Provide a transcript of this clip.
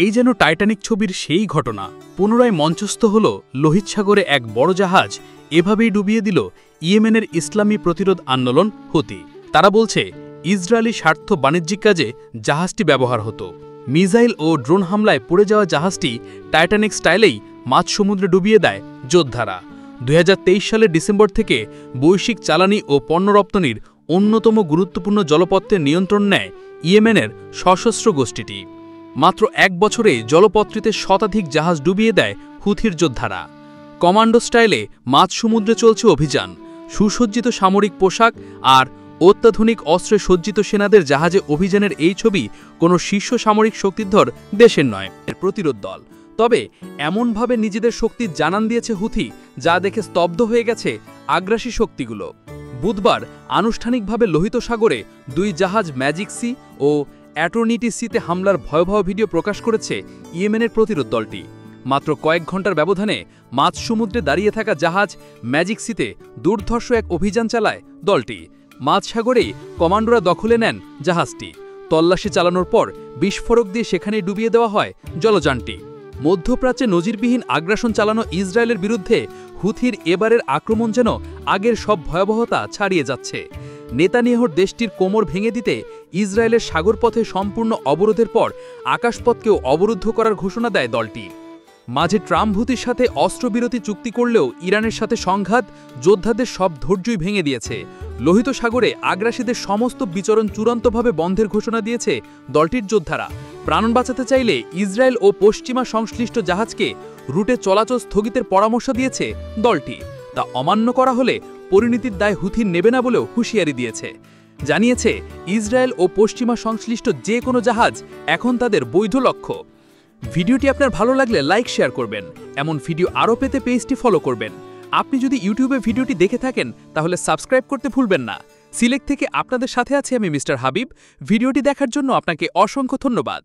এই যেন টাইটানিক ছবির সেই ঘটনা পুনরায় মঞ্চস্থ হল লোহিত সাগরে এক বড় জাহাজ এভাবেই ডুবিয়ে দিল ইয়েমেনের ইসলামী প্রতিরোধ আন্দোলন হুতি। তারা বলছে ইসরায়েলি স্বার্থ বাণিজ্যিক কাজে জাহাজটি ব্যবহার হতো। মিসাইল ও ড্রোন হামলায় পড়ে যাওয়া জাহাজটি টাইটানিক স্টাইলেই মাঝ সমুদ্রে ডুবিয়ে দেয় যোদ্ধারা। 2023 সালের ডিসেম্বর থেকে বৈশ্বিক জ্বালানি ও পণ্য রপ্তানির অন্যতম গুরুত্বপূর্ণ জলপথের নিয়ন্ত্রণ নেয় ইয়েমেনের সশস্ত্র গোষ্ঠীটি। মাত্র এক বছরে জলপথটিতে শতাধিক জাহাজ ডুবিয়ে দেয় হুথির যোদ্ধারা। কমান্ডো স্টাইলে মাঝ সমুদ্রে চলছে অভিযান। সুসজ্জিত সামরিক পোশাক আর অত্যাধুনিক অস্ত্রে সজ্জিত সেনাদের জাহাজে অভিযানের এই ছবি কোনো শীর্ষ সামরিক শক্তিধর দেশের নয়, প্রতিরোধ দল। তবে এমনভাবে নিজেদের শক্তির জানান দিয়েছে হুথি, যা দেখে স্তব্ধ হয়ে গেছে আগ্রাসী শক্তিগুলো। বুধবার আনুষ্ঠানিকভাবে লোহিত সাগরে 2 জাহাজ ম্যাজিক সি ও অ্যাটর্নিটি সিতে হামলার ভয়াবহ ভিডিও প্রকাশ করেছে ইয়েমেনের প্রতিরোধ দলটি। মাত্র কয়েক ঘন্টার ব্যবধানে মাঝ সমুদ্রে দাঁড়িয়ে থাকা জাহাজ ম্যাজিক সিতে দুর্ধর্ষ এক অভিযান চালায় দলটি। মাঝ সাগরেই কমান্ডোরা দখলে নেন জাহাজটি। তল্লাশি চালানোর পর বিস্ফোরক দিয়ে সেখানেই ডুবিয়ে দেওয়া হয় জলযানটি। মধ্যপ্রাচ্যে নজিরবিহীন আগ্রাসন চালানো ইসরায়েলের বিরুদ্ধে হুথির এবারের আক্রমণ যেন আগের সব ভয়াবহতা ছাড়িয়ে যাচ্ছে। নেতানিয়াহুর দেশটির কোমর ভেঙে দিতে ইসরায়েলের সাগরপথে সম্পূর্ণ অবরোধের পর আকাশপথকেও অবরুদ্ধ করার ঘোষণা দেয় দলটি। মাঝে ট্রাম্প হুথির সাথে অস্ত্রবিরতি চুক্তি করলেও ইরানের সাথে সংঘাত যোদ্ধাদের সব ধৈর্যই ভেঙে দিয়েছে। লোহিত সাগরে আগ্রাসীদের সমস্ত বিচরণ চূড়ান্তভাবে বন্ধের ঘোষণা দিয়েছে দলটির যোদ্ধারা। প্রাণ বাঁচাতে চাইলে ইসরায়েল ও পশ্চিমা সংশ্লিষ্ট জাহাজকে রুটে চলাচল স্থগিতের পরামর্শ দিয়েছে দলটি। তা অমান্য করা হলে পরিণতির দায় হুথি নেবে না বলেও হুঁশিয়ারি দিয়েছে। জানিয়েছে ইসরায়েল ও পশ্চিমা সংশ্লিষ্ট যে কোনো জাহাজ এখন তাদের বৈধ লক্ষ্য। ভিডিওটি আপনার ভালো লাগলে লাইক শেয়ার করবেন। এমন ভিডিও আরও পেতে পেজটি ফলো করবেন। আপনি যদি ইউটিউবে ভিডিওটি দেখে থাকেন তাহলে সাবস্ক্রাইব করতে ভুলবেন না। সিলেক্ট থেকে আপনাদের সাথে আছি আমি মিস্টার হাবিব। ভিডিওটি দেখার জন্য আপনাকে অসংখ্য ধন্যবাদ।